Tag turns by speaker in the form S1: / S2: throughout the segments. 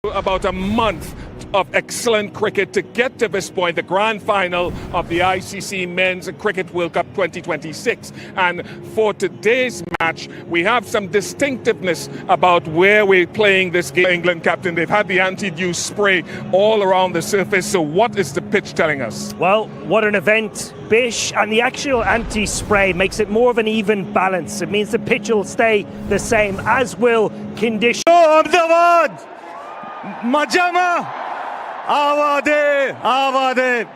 S1: About a month of excellent cricket to get to this point, the grand final of the ICC Men's Cricket World Cup 2026. And for today's match, we have some distinctiveness about where we're playing this game. England captain, they've had the anti-dew spray all around the surface. So what is the pitch telling us?
S2: Well, what an event, Bish, and the actual anti-spray makes it more of an even balance. It means the pitch will stay the same, as will conditions.
S3: Majama, Avade.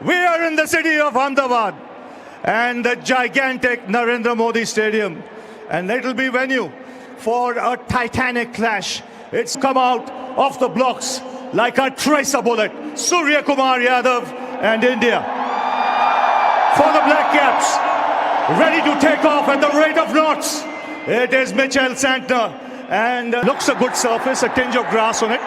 S3: We are in the city of Ahmedabad and the gigantic Narendra Modi Stadium, and it will be venue for a titanic clash. It's come out of the blocks like a tracer bullet. Surya Kumar Yadav and India for the Black Caps, ready to take off at the rate of knots. It is Mitchell Santner. And looks a good surface, a tinge of grass on it.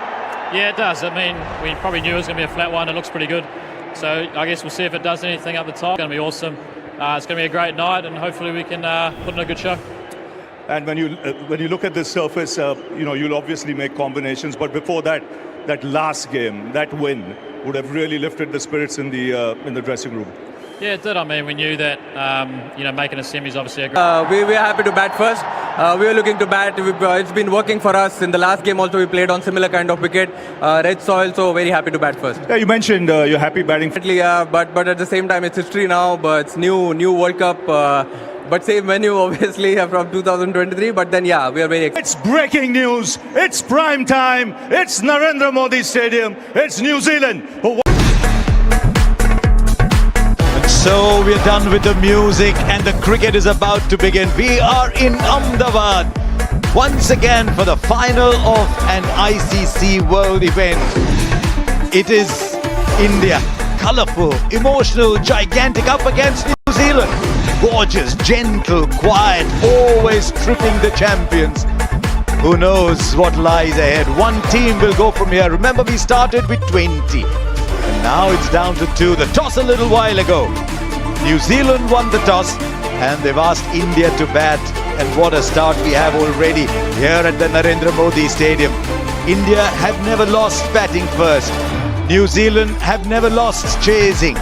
S4: Yeah, it does. I mean, we probably knew it was going to be a flat one. It looks pretty good. So I guess we'll see if it does anything up the top. It's going to be awesome. It's going to be a great night, and hopefully we can put in a good show.
S3: And when you look at this surface, you'll obviously make combinations. But before that last game, that win would have really lifted the spirits in the dressing room.
S4: Yeah, it did. I mean, we knew that, making a semi is obviously a great...
S5: We are happy to bat first. We were looking to bat. It's been working for us. In the last game also, we played on similar kind of wicket. Red soil, so very happy to bat first.
S3: Yeah, you mentioned you're happy batting.
S5: Yeah, but at the same time, it's history now. But it's new World Cup. But same venue, obviously, from 2023. But then, yeah, we are very excited.
S3: It's breaking news. It's prime time. It's Narendra Modi Stadium. It's New Zealand.
S6: So we're done with the music and the cricket is about to begin. We are in Ahmedabad once again for the final of an ICC World event. It is India, colourful, emotional, gigantic, up against New Zealand. Gorgeous, gentle, quiet, always tripping the champions. Who knows what lies ahead? One team will go from here. Remember, we started with 20. And now it's down to 2. The toss a little while ago. New Zealand won the toss and they've asked India to bat. And what a start we have already here at the Narendra Modi Stadium. India have never lost batting first. New Zealand have never lost chasing.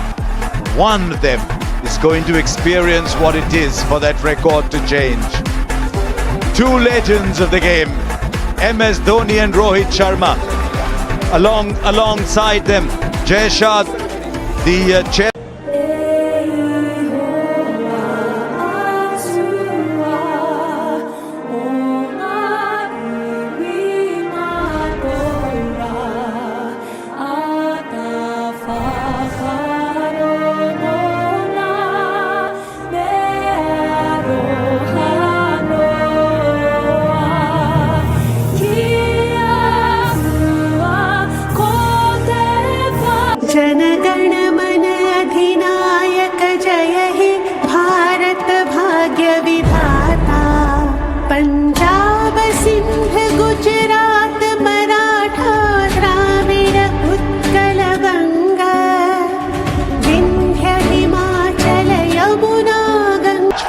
S6: One of them is going to experience what it is for that record to change. Two legends of the game, MS Dhoni and Rohit Sharma. Alongside them, Jay Shah, the chair.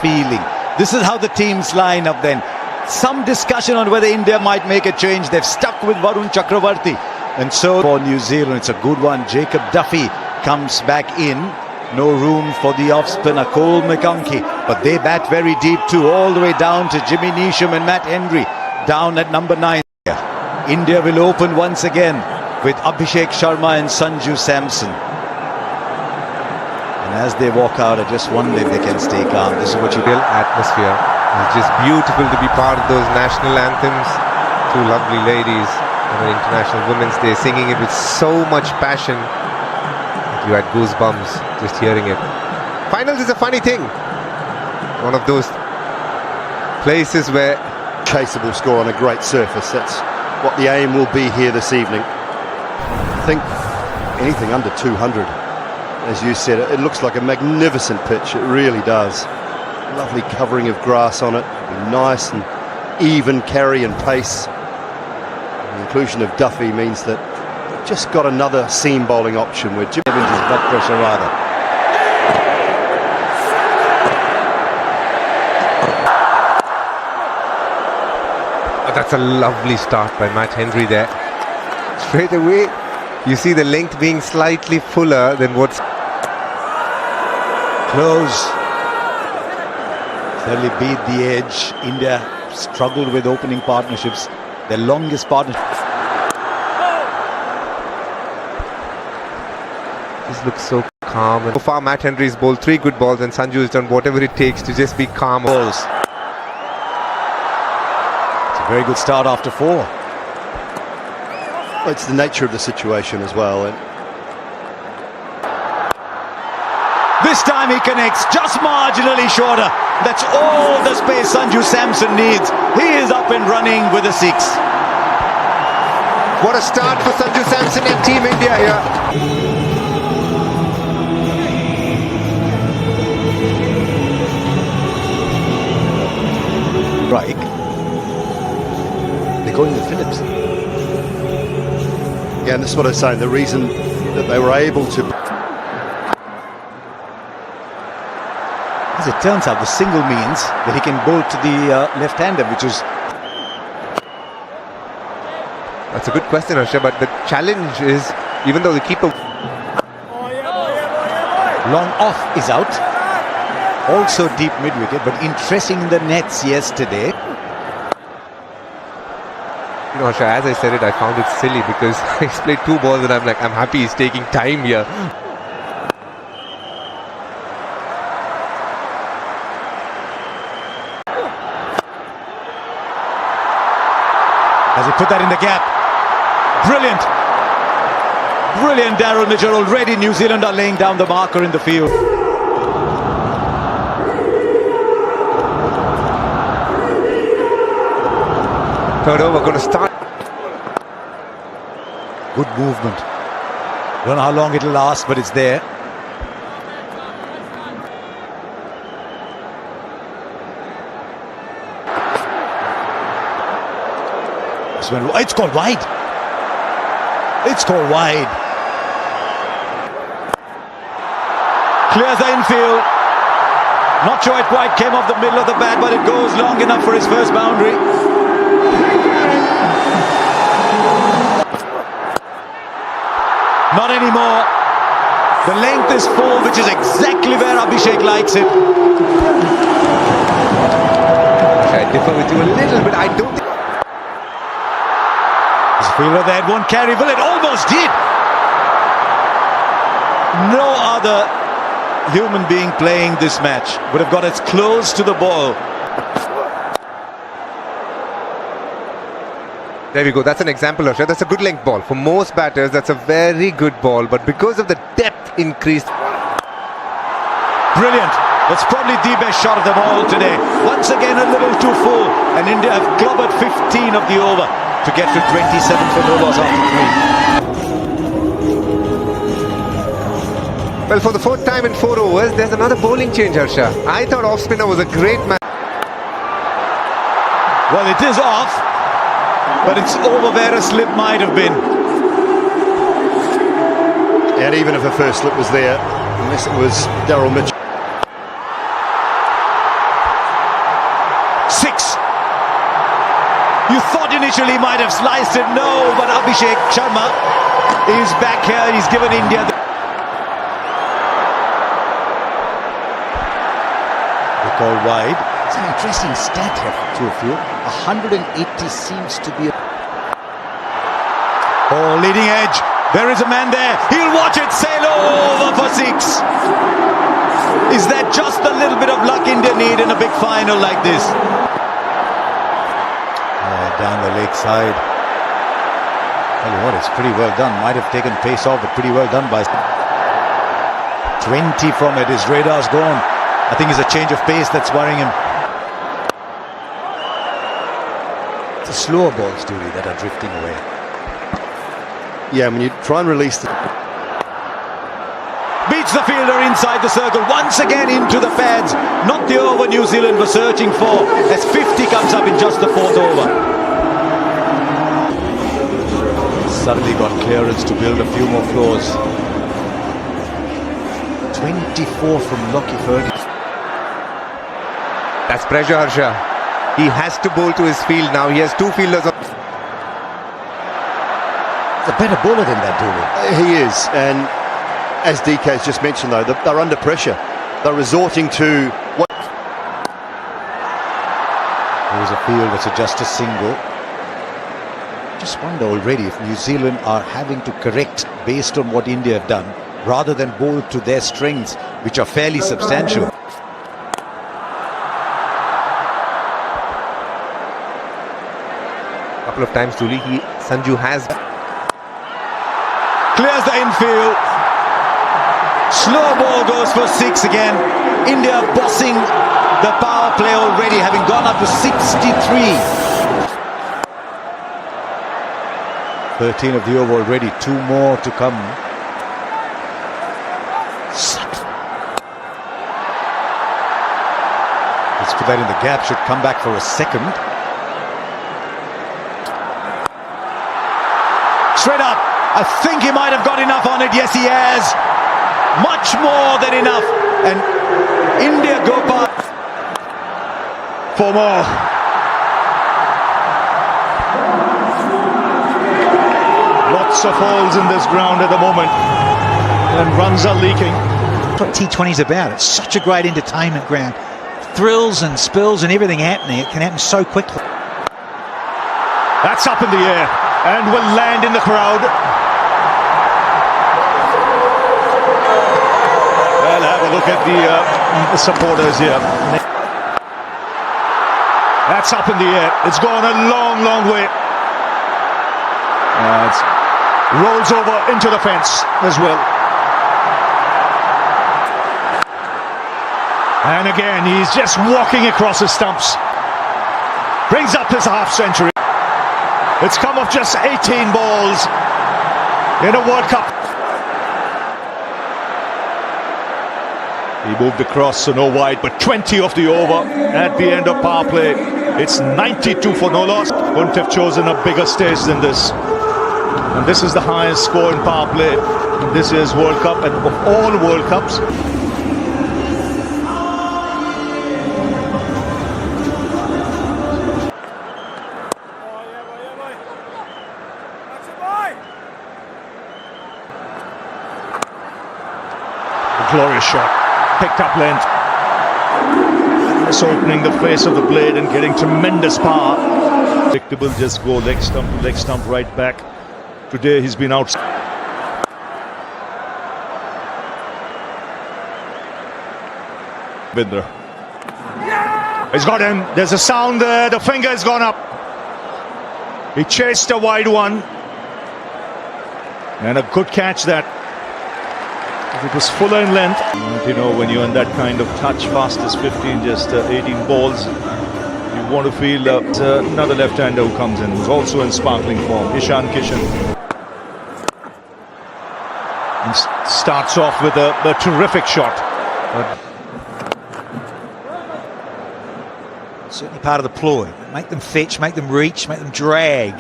S6: Feeling. This is how the teams line up then. Some discussion on whether India might make a change. They've stuck with Varun Chakravarti. And so for New Zealand, it's a good one. Jacob Duffy comes back in. No room for the off-spinner Cole McConkie. But they bat very deep too, all the way down to Jimmy Neesham and Matt Henry down at number 9. India will open once again with Abhishek Sharma and Sanju Samson. And as they walk out, I just wonder if they can stay calm. This is what you
S7: feel. Atmosphere. It's just beautiful to be part of those national anthems. Two lovely ladies on an International Women's Day singing it with so much passion. You had goosebumps just hearing it. Finals is a funny thing. One of those places where
S8: chaseable score on a great surface. That's what the aim will be here this evening. I think anything under 200. As you said, it looks like a magnificent pitch. It really does. Lovely covering of grass on it. Nice and even carry and pace. The inclusion of Duffy means that they've just got another seam bowling option with Jimmy blood pressure rather.
S7: Oh, that's a lovely start by Matt Henry there. Straight away, you see the length being slightly fuller than what's
S6: Close. Certainly beat the edge. India struggled with opening partnerships. Their longest partnership.
S7: This looks so calm. And so far, Matt Henry's bowled 3 good balls, and Sanju has done whatever it takes to just be calm.
S6: Balls. It's a very good start after 4.
S8: Well, it's the nature of the situation as well. And
S6: This time he connects just marginally shorter. That's all the space Sanju Samson needs. He is up and running with a 6.
S7: What a start for Sanju Samson and Team India here.
S6: Strike. They're going to Phillips.
S8: yeah, and that's what I was saying. The reason that they were able to.
S6: As it turns out, the single means that he can bowl to the left-hander, which is...
S7: That's a good question, Harsha, but the challenge is, even though the keeper...
S6: Long off is out. Also deep mid-wicket, but interesting in the nets yesterday.
S7: You know, Harsha, as I said it, I found it silly because he's played 2 balls and I'm like, I'm happy he's taking time here.
S6: As he put that in the gap. Brilliant. Brilliant, Daryl Mitchell. Already New Zealand are laying down the marker in the field.
S7: Third over, going to start.
S6: Good movement. Don't know how long it'll last, but it's there. It's gone wide. It's gone wide. Clears the infield. Not sure it quite came off the middle of the bat, but it goes long enough for his first boundary. Not anymore. The length is full, which is exactly where Abhishek likes it.
S7: I differ with you a little bit. I don't think...
S6: This fielder there won't carry. Well, it almost did. No other human being playing this match would have got as close to the ball.
S7: There we go. That's an example, Harsha. That's a good length ball. For most batters, that's a very good ball. But because of the depth increase...
S6: Brilliant. That's probably the best shot of them all today. Once again, a little too full. And India have clobbered 15 of the over to get to 27 for no loss after 3.
S7: Well, for the 4th time in 4 overs, there's another bowling change, Harsha. I thought off-spinner was a great man.
S6: Well, it is off, but it's over where a slip might have been.
S8: And even if a first slip was there, unless it was Daryl Mitchell.
S6: 6. You thought initially he might have sliced it. No, but Abhishek Sharma is back here. He's given India the... They call wide. It's an interesting stat here for two of you. 180 seems to be... Oh, leading edge. There is a man there. He'll watch it sail over for 6. Is that just a little bit of luck India need in a big final like this? Down the leg side. Tell you what, it's pretty well done. Might have taken pace off, but pretty well done by 20 from it. His radar's gone. I think it's a change of pace that's worrying him. It's the slower balls, Dooley, that are drifting away.
S8: Yeah, when you try and release the...
S6: Beats the fielder inside the circle. Once again into the pads. Not the over New Zealand were searching for, as 50 comes up in just the 4th over. Suddenly got clearance to build a few more floors. 24 from Lockie Ferguson.
S7: That's pressure, Harsha. He has to bowl to his field now. He has 2 fielders.
S9: a better bowler than that, Dooley.
S8: He is, and as DK's just mentioned, though, they're under pressure. They're resorting to what.
S9: There's a field that's just a single. Just wonder already if New Zealand are having to correct based on what India have done, rather than bowl to their strengths, which are fairly substantial.
S7: A couple of times, truly, Sanju has
S6: Clears the infield. Slow ball goes for 6 again. India bossing the power play already, having gone up to 63.
S9: 13 of the over already, 2 more to come. Let's put that in the gap, should come back for a second.
S6: Straight up. I think he might have got enough on it. Yes, he has. Much more than enough. And India go past.
S3: 4 more. Lots of holes in this ground at the moment, and runs are leaking.
S10: That's what T20's about. It's such a great entertainment ground. Thrills and spills and everything happening. It can happen so quickly.
S3: That's up in the air and will land in the crowd. Well, have a look at the supporters here. That's up in the air. It's gone a long, long way. It rolls over into the fence as well. And again, he's just walking across his stumps. Brings up his half century. It's come off just 18 balls in a World Cup. He moved across, so no wide, but 20 off the over at the end of power play. It's 92 for no loss. Wouldn't have chosen a bigger stage than this. And this is the highest score in power play in this year's World Cup, and of all World Cups. A glorious shot, picked up length. Just opening the face of the blade and getting tremendous power. Predictable, just go leg stump to leg stump, right back. Today he's been out. Bindra. He's got him. There's a sound there. The finger has gone up. He chased a wide one. And a good catch that. If it was fuller in length. You know, when you're in that kind of touch, fastest 15, just 18 balls. You want to feel another left-hander who comes in, who's also in sparkling form, Ishan Kishan. And starts off with a terrific shot.
S10: Certainly part of the ploy. Make them fetch, make them reach, make them drag.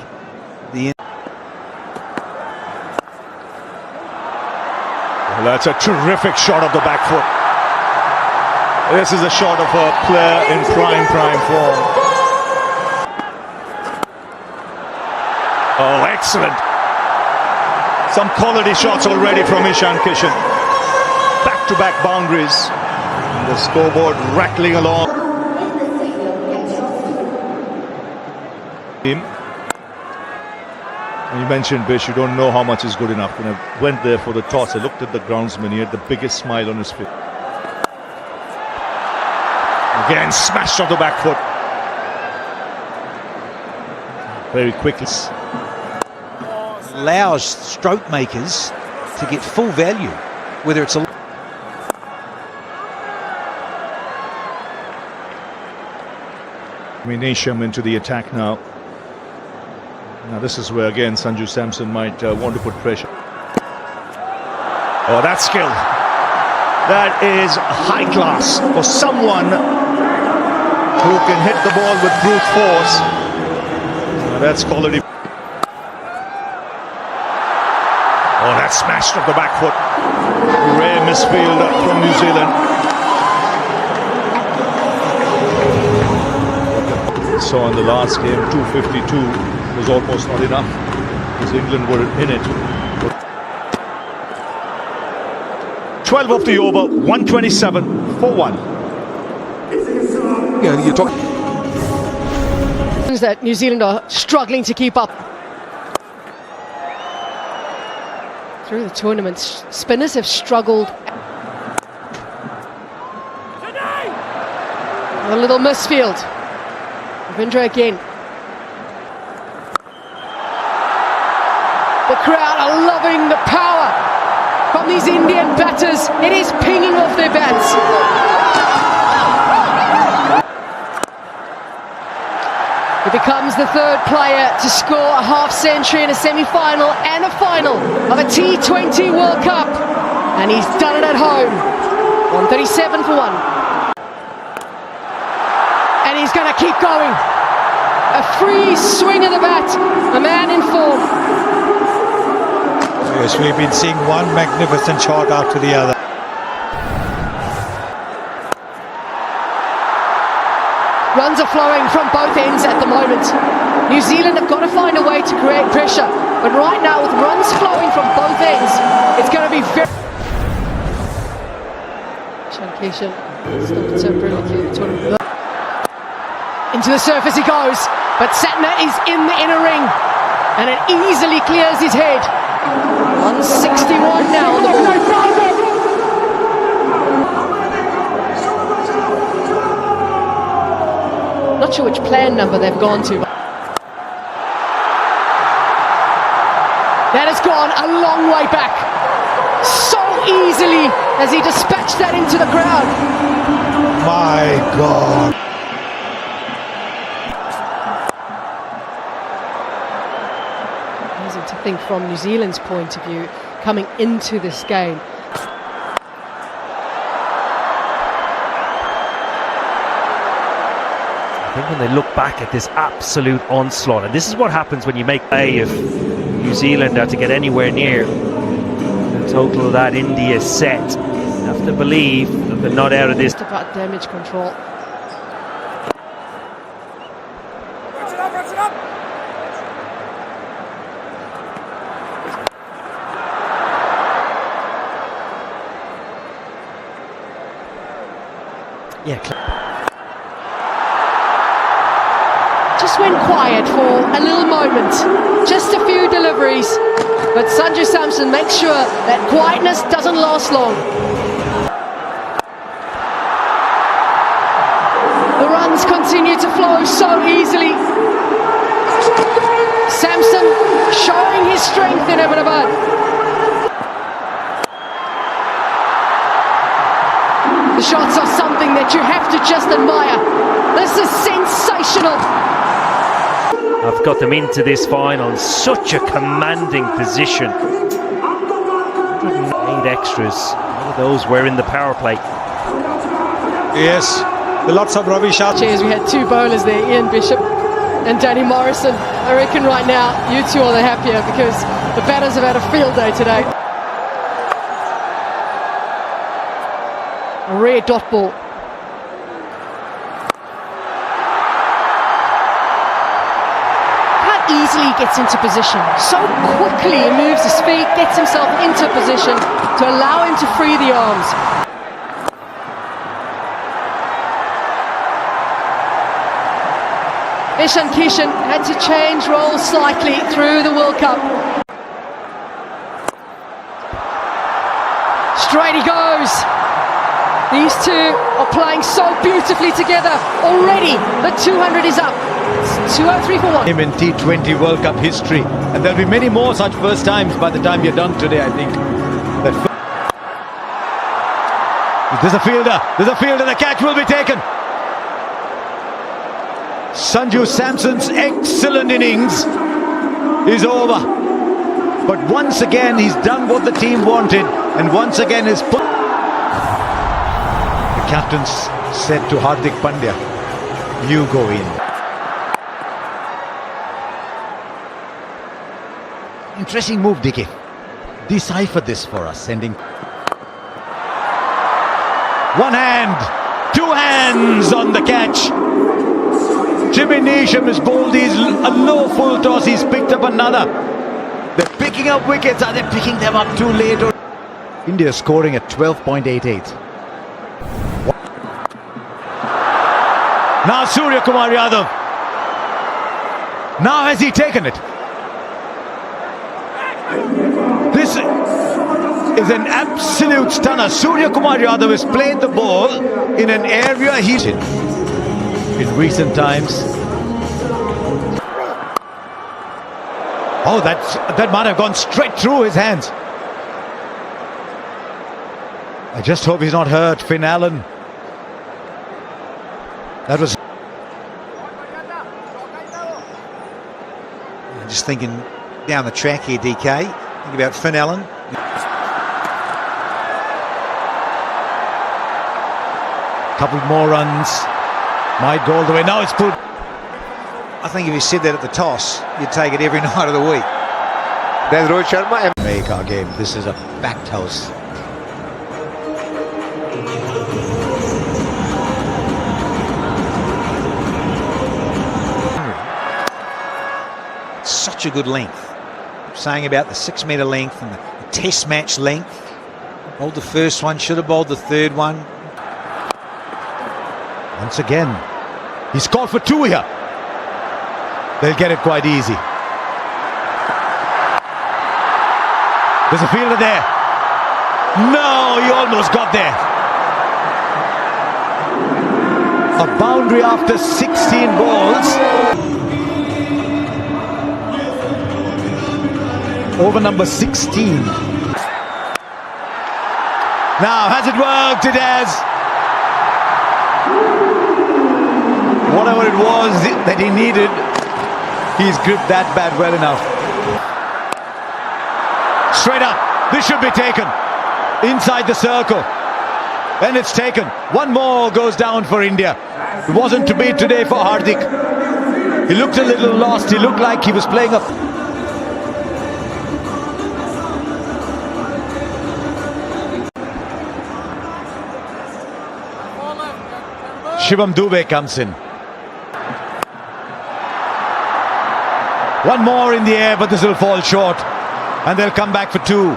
S3: Well, that's a terrific shot of the back foot. This is a shot of a player in prime form. Oh, excellent. Some quality shots already from Ishan Kishan. Back-to-back boundaries. And the scoreboard rattling along. And you mentioned, Bish, you don't know how much is good enough. When I went there for the toss, I looked at the groundsman. He had the biggest smile on his face. Again, smashed off the back foot. Very quickly.
S10: Allows stroke makers to get full value, whether it's a...
S3: Nisham into the attack now. Now this is where again Sanju Samson might want to put pressure. Oh, that skill. That is high class for someone who can hit the ball with brute force. That's quality. Oh, that smashed off the back foot. Rare misfield from New Zealand. What we saw in the last game, 252, was almost not enough. Because England were in it. 12 off the over, 127 for 1.
S6: Yeah, you're talking.
S11: That New Zealand are struggling to keep up. Through the tournament, spinners have struggled. A little misfield. Ravindra again. The crowd are loving the power from these Indian batters. It is pinging off their bats. He becomes the third player to score a half-century in a semi-final and a final of a T20 World Cup. And he's done it at home. 137 for 1. And he's going to keep going. A free swing of the bat. A man in form.
S10: Yes, we've been seeing one magnificent shot after the other.
S11: Runs are flowing from both ends at the moment. New Zealand have got to find a way to create pressure. But right now, with runs flowing from both ends, it's going to be very... Shankishan stopped so brilliantly the tournament. Into the surface he goes, but Satna is in the inner ring, and it easily clears his head. 161 now on the ball. Not sure which plan number they've gone to. That has gone a long way back. So easily as he dispatched that into the crowd.
S10: My God.
S11: Amazing to think from New Zealand's point of view, coming into this game.
S2: I think when they look back at this absolute onslaught, and this is what happens when you make play if New Zealand are to get anywhere near the total of that India set. You have to believe that they're not out of this.
S11: It's about damage control.
S2: Yeah.
S11: Just went quiet for a little moment, just a few deliveries, but Sanju Samson makes sure that quietness doesn't last long. The runs continue to flow so easily. Samson showing his strength in Ahmedabad. The shots are something that you have to just admire. This is sensational.
S2: I've got them into this final in such a commanding position. 108 extras. All of those were in the power play.
S10: Yes, lots of rubbish shots.
S11: Cheers, we had two bowlers there, Ian Bishop and Danny Morrison. I reckon right now you two are the happier because the batters have had a field day today. A rare dot ball. Easily gets into position. So quickly he moves his feet, gets himself into position to allow him to free the arms. Ishan Kishan had to change roles slightly through the World Cup. Straight he goes. These two are playing so beautifully together. Already the 200 is up. It's 203 for 1.
S6: Him in T20 World Cup history, and there'll be many more such first times by the time you're done today, I think. There's a fielder, the catch will be taken. Sanju Samson's excellent innings is over, but once again he's done what the team wanted, and once again is put.
S9: The captain's said to Hardik Pandya, you go in. Interesting move, DK. Decipher this for us, sending
S6: One hand, two hands on the catch. Jimmy Neesham has bowled his a low full toss, he's picked up another.
S9: picking up wickets. Are they picking them up too late? India scoring at 12.88. Now Surya Kumar Yadav. Now has he taken it? This is an absolute stunner. Surya Kumar Yadav has played the ball in an area he's in recent times. Oh, that might have gone straight through his hands. I just hope he's not hurt, Finn Allen. That was...
S10: I'm just thinking down the track here, DK. Think about Finn Allen.
S9: Couple more runs. Might go all the way. Now it's put.
S10: I think if you said that at the toss, you'd take it every night of the week.
S7: There's Rohit Sharma.
S9: Make our game. This is a packed house.
S10: Such a good length. Saying about the 6 metre length and the test match length. Bowled the first one, should have bowled the third one.
S9: Once again, he's called for 2 here. They'll get it quite easy. There's a fielder there. No, he almost got there. A boundary after 16 balls. Over number 16. Now, has it worked? It has. Whatever it was that he needed, he's gripped that bat well enough. Straight up. This should be taken. Inside the circle. And it's taken. One more goes down for India. It wasn't to be today for Hardik. He looked a little lost. He looked like he was playing a... Shivam Dube comes in. One more in the air, but this will fall short. And they'll come back for 2.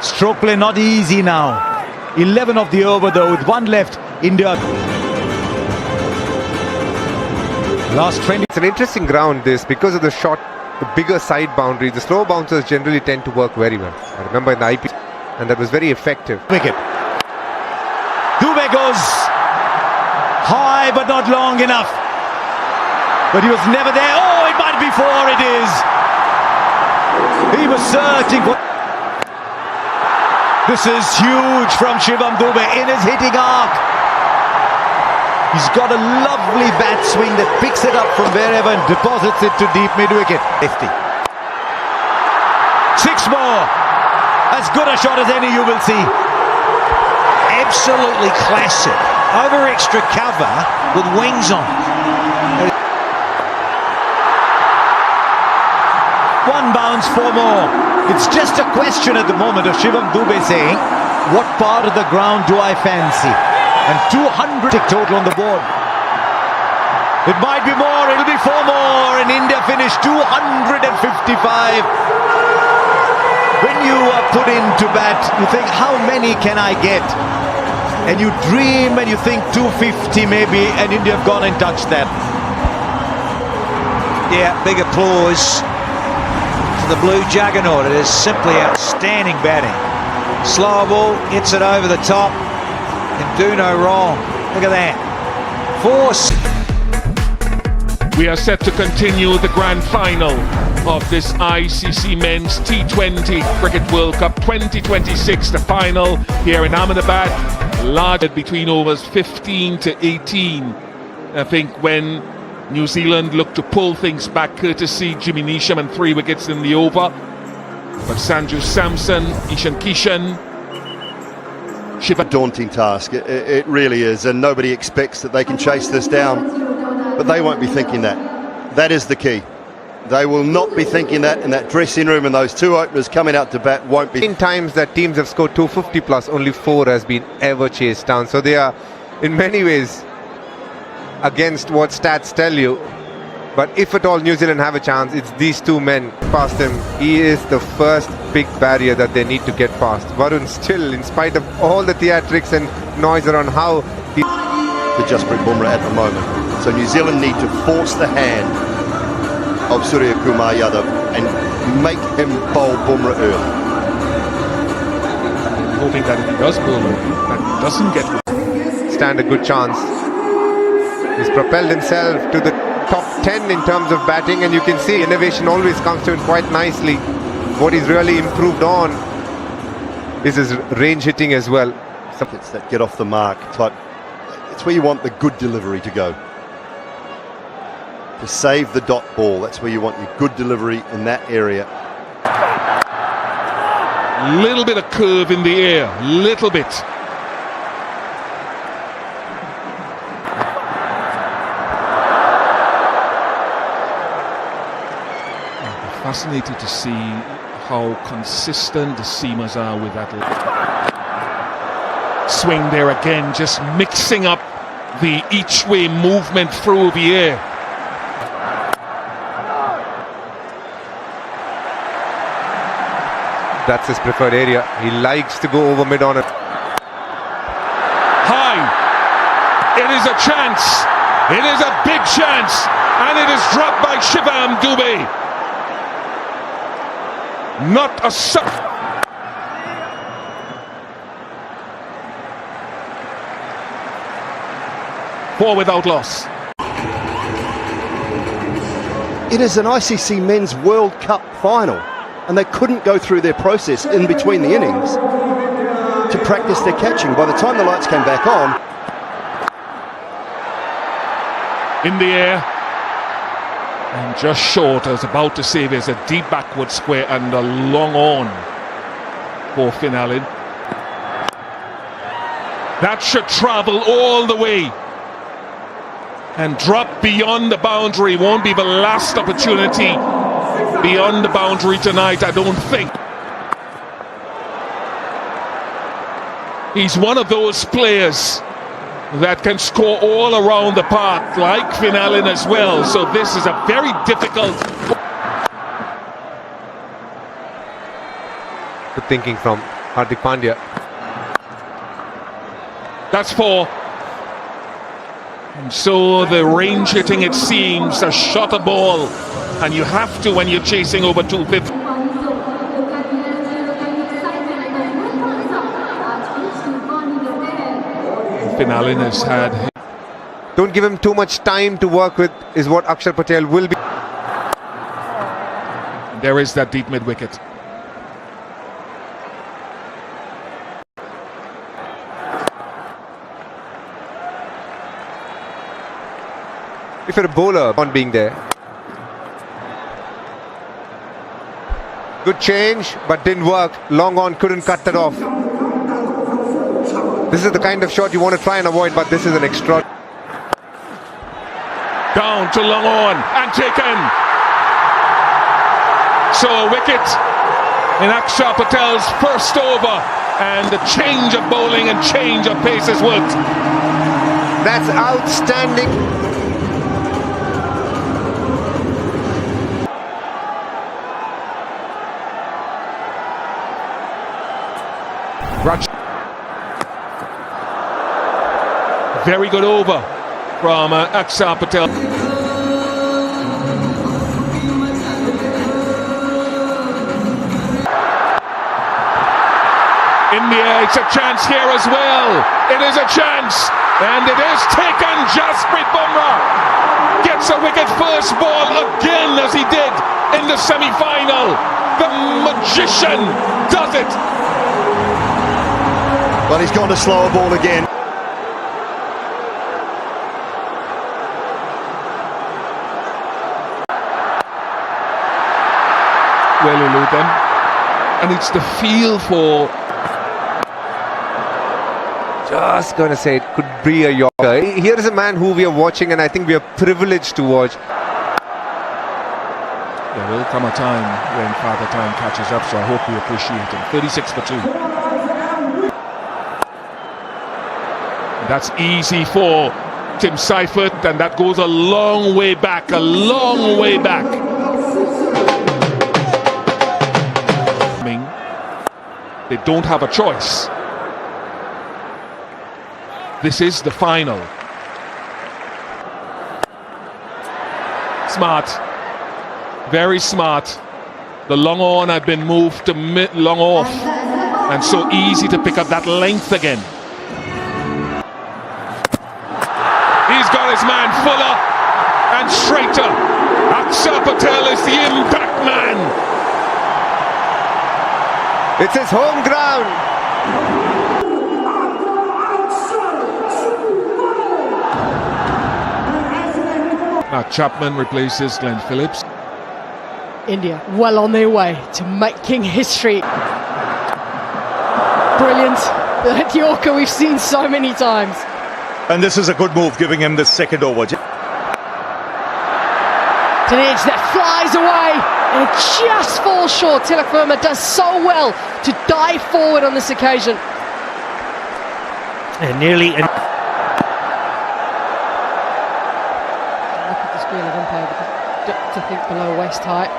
S9: Stroke play not easy now. 11 of the over though, with 1 left. India. Last 20.
S7: It's an interesting ground this, because of the short, the bigger side boundary. The slow bouncers generally tend to work very well. I remember in the IPL, and that was very effective.
S9: Wicket. Dube goes high but not long enough. But he was never there. Oh, it might be 4. It is. He was searching for... This is huge from Shivam Dube in his hitting arc. He's got a lovely bat swing that picks it up from wherever and deposits it to deep mid-wicket. 50. 6 more. As good a shot as any you will see.
S10: Absolutely classic. Over extra cover with wings on.
S9: 1 bounce, 4 more. It's just a question at the moment of Shivam Dube saying, what part of the ground do I fancy? And 200 total on the board. It might be more, it'll be 4 more, and India finished 255. When you are put into bat, you think, how many can I get? And you dream and you think 250 maybe, and India have gone and touched that.
S10: Yeah, big applause to the blue juggernaut. It is simply outstanding batting. Slow ball, hits it over the top, can do no wrong. Look at that. Force.
S1: We are set to continue the grand final of this ICC Men's T20 Cricket World Cup 2026, the final here in Ahmedabad, large between overs 15 to 18. I think when New Zealand looked to pull things back courtesy Jimmy Neesham and 3 wickets in the over, but Sanju Samson, Ishan Kishan,
S8: A daunting task, it really is, and nobody expects that they can chase this down, but they won't be thinking that. That is the key. They will not be thinking that in that dressing room, and those 2 openers coming out to bat won't be.
S7: In times that teams have scored 250 plus, only 4 has been ever chased down. So they are in many ways against what stats tell you. But if at all New Zealand have a chance, it's these two men past him. He is the first big barrier that they need to get past. Varun still, in spite of all the theatrics and noise around how he...
S8: The Jasprit Bumrah at the moment. So New Zealand need to force the hand of Surya Kumar Yadav and make him bowl Bumrah early.
S1: Hoping that if he does bowl early, that he doesn't get...
S7: stand a good chance. He's propelled himself to the top 10 in terms of batting, and you can see innovation always comes to him quite nicely. What he's really improved on is his range hitting as well.
S8: It's that get off the mark type. It's where you want the good delivery to go. To save the dot ball, that's where you want your good delivery in that area.
S1: Little bit of curve in the air, little bit. Fascinated to see how consistent the seamers are with that swing there again, just mixing up the each way movement through the air.
S7: That's his preferred area. He likes to go over mid on it.
S1: High. It is a chance. It is a big chance. And it is dropped by Shivam Dubey. Not a four without loss.
S8: It is an ICC Men's World Cup final, and they couldn't go through their process in between the innings to practice their catching. By the time the lights came back on,
S1: in the air and just short. I was about to say there's a deep backward square and a long on for Finn Allen. That should travel all the way and drop beyond the boundary. Won't be the last opportunity beyond the boundary tonight, I don't think. He's one of those players that can score all around the park, like Finn Allen as well. So this is a very difficult...
S7: Good thinking from Hardik Pandya.
S1: That's four. And so the range hitting, it seems, a shot a ball. And you have to when you're chasing over 250. Finn Allen has had...
S7: Don't give him too much time to work with, is what Akshar Patel will be.
S1: There is that deep mid-wicket.
S7: If you're a bowler, on being there. Good change, but didn't work. Long on, couldn't cut that off. This is the kind of shot you want to try and avoid, but this is an extra.
S1: Down to long on and taken. So a wicket in Akshar Patel's first over, and the change of bowling and change of pace has worked.
S7: That's outstanding.
S1: Very good over from Akshar Patel. In the air, it's a chance here as well. It is a chance, and it is taken. Jasprit Bumrah gets a wicket first ball again, as he did in the semi-final. The magician does it.
S8: Well, he's gone to slower ball again.
S1: Well elude them, and it's the feel for...
S7: Just gonna say it could be a Yorker. Here is a man who we are watching, and I think we are privileged to watch.
S1: There will come a time when Father Time catches up, so I hope we appreciate him. 36 for 2. And that's easy for Tim Seifert, and that goes a long way back, a long way back. They don't have a choice. This is the final. Smart, very smart. The long on had been moved to long off, and so easy to pick up that length again. He's got his man fuller and straighter. Akshar Patel is the impact man.
S7: It's his home ground.
S1: Chapman replaces Glenn Phillips.
S11: India well on their way to making history. Brilliant. That Yorker we've seen so many times.
S3: And this is a good move, giving him the second over.
S11: It's an edge that flies away and it just falls short. Tilak Verma does so well to dive forward on this occasion.
S2: And nearly.
S11: Look at the screen of umpire, to think below waist height.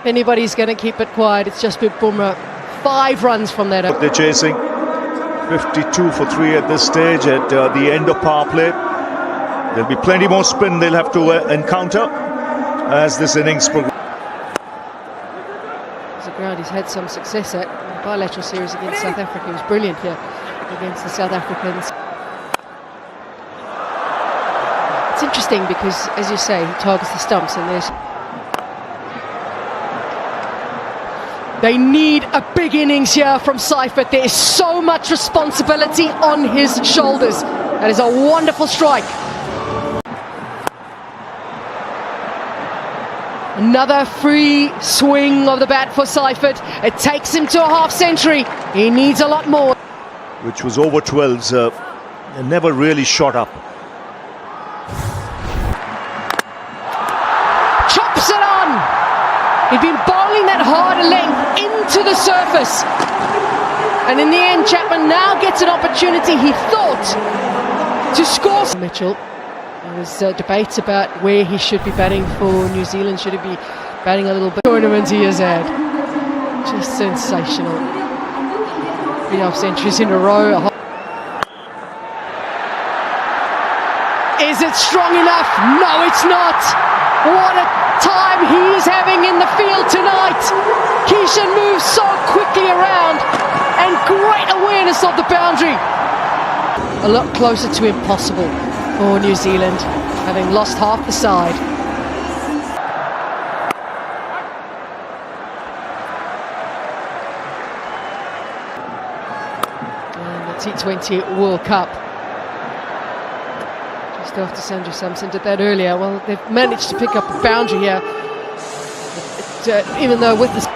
S11: If anybody's going to keep it quiet, it's just been Bumrah. 5 runs from that.
S3: They're chasing 52 for 3 at this stage at the end of power play. There'll be plenty more spin they'll have to encounter as this innings progresses.
S11: It's a ground he's had some success at. The bilateral series against South Africa, he was brilliant here against the South Africans. It's interesting because, as you say, he targets the stumps, and they need a big innings here from Seifert. There is so much responsibility on his shoulders. That is a wonderful strike. Another free swing of the bat for Seifert. It takes him to a half century. He needs a lot more.
S3: Which was over 12s, and never really shot up.
S11: Chops it on. He'd been bowling that harder length into the surface. And in the end, Chapman now gets an opportunity, he thought, to score. Mitchell. There was debates about where he should be batting for New Zealand. Should he be batting a little bit? Tournament he has had. Just sensational. 3 half centuries in a row. Is it strong enough? No, it's not. What a time he's having in the field tonight. Kishan moves so quickly around and great awareness of the boundary. A lot closer to impossible for New Zealand, having lost half the side. And the T20 World Cup. Just after Sanju Samson did that earlier. Well, they've managed to pick up a boundary here. Even though with this...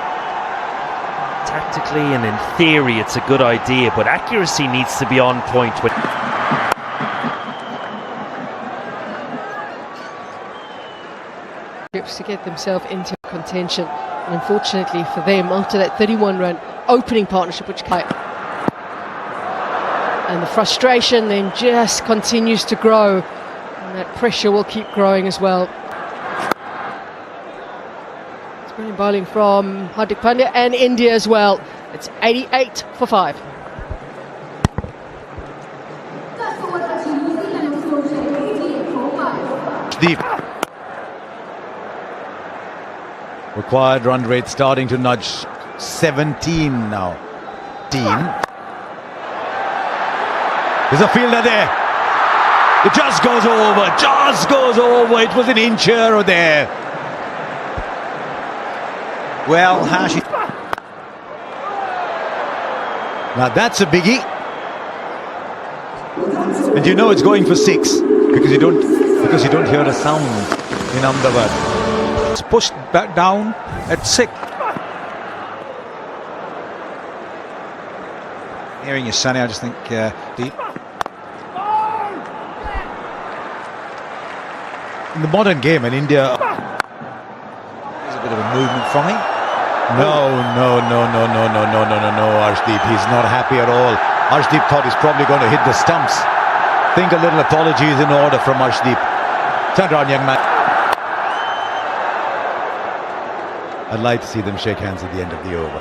S2: Tactically and in theory it's a good idea, but accuracy needs to be on point.
S11: To get themselves into contention, and unfortunately for them, after that 31-run opening partnership, which and the frustration then just continues to grow, and that pressure will keep growing as well. It's brilliant bowling from Hardik Pandya and India as well. It's 88 for 5.
S9: Deep. Required run rate starting to nudge 17 now. There's a fielder there. It just goes over. It was an inch here or there. Well, Hashi. Now that's a biggie. And you know it's going for 6 because you don't hear a sound in Ahmedabad.
S10: It's pushed back down at 6. Hearing you, Sonny, I just think deep. In the modern game in India, there's a bit of a movement from him.
S9: No, Arshdeep. He's not happy at all. Arshdeep thought he's probably going to hit the stumps. Think a little apology is in order from Arshdeep. Turn around, young man. I'd like to see them shake hands at the end of the over.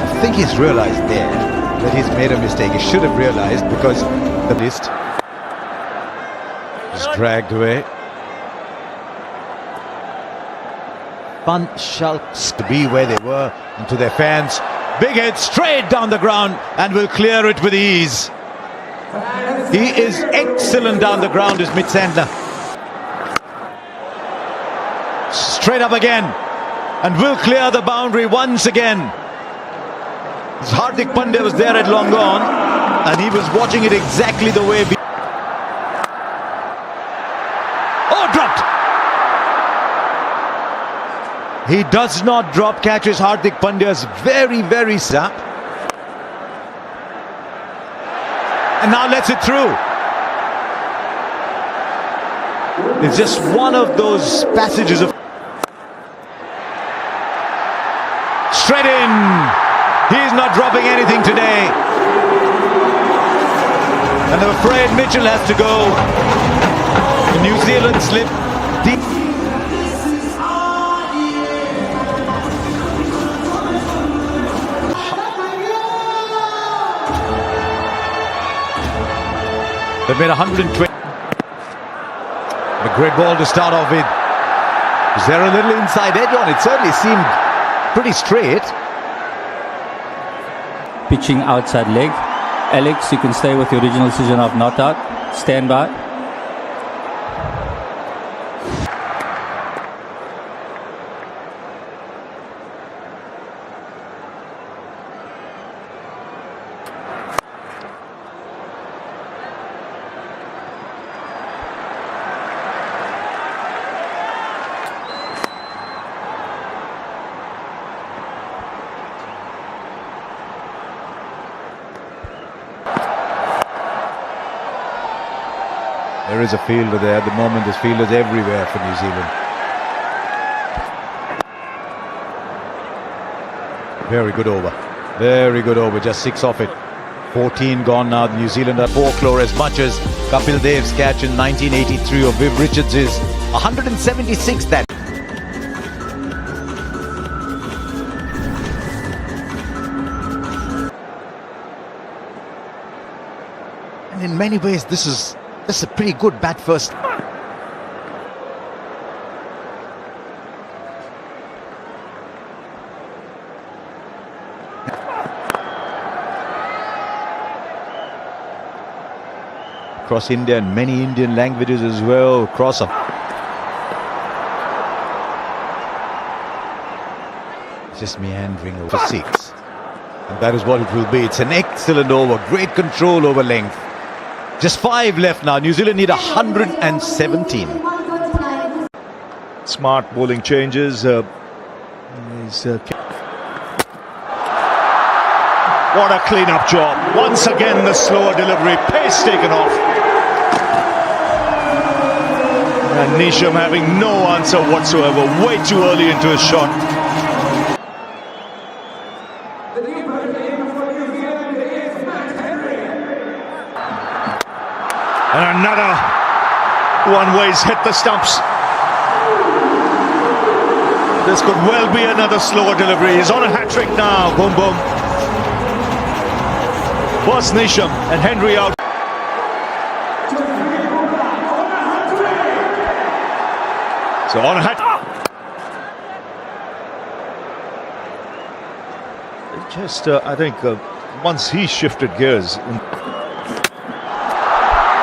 S9: I think he's realised there that he's made a mistake. He should have realised, because the list is dragged away. Fun shouts to be where they were and to their fans. Big hit straight down the ground and will clear it with ease. He is excellent down the ground, is Mitsandler. Straight up again and will clear the boundary once again. Hardik Pandya was there at long gone and he was watching it exactly the way. Oh, dropped! He does not drop, catches Hardik Pandya's very snap. And now lets it through. It's just one of those passages of... Straight in! He's not dropping anything today. And I'm afraid Mitchell has to go. The New Zealand slip deep. They've made 120. A great ball to start off with. Is there a little inside edge on it? Certainly seemed pretty straight.
S12: Pitching outside leg. Alex, you can stay with your original decision of not out. Stand by.
S9: There is a fielder there. At the moment, there's fielders everywhere for New Zealand. Very good over. Very good over. Just 6 off it. 14 gone now. New Zealand are folklore as much as Kapil Dev's catch in 1983 or Viv Richards' 176 that. And in many ways, this is a pretty good bat first. Across India and many Indian languages as well. Across just meandering over 6. And that is what it will be. It's an excellent over. Great control over length. Just 5 left now. New Zealand need 117.
S3: Smart bowling changes. What a clean-up job. Once again, the slower delivery. Pace taken off. And Nisham having no answer whatsoever. Way too early into his shot. And another one where he's hit the stumps. This could well be another slower delivery. He's on a hat-trick now. Boom, boom. First Nisham and Henry out. So on a hat. Just, I think, once he shifted gears.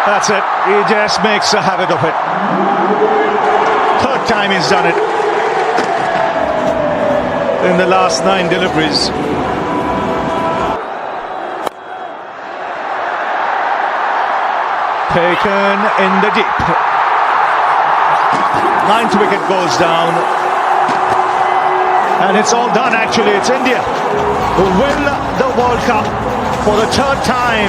S3: That's it. He just makes a habit of it. 3rd time he's done it in the last 9 deliveries. Taken in the deep. 9th wicket goes down. And it's all done actually. It's India who win the World Cup for the 3rd time.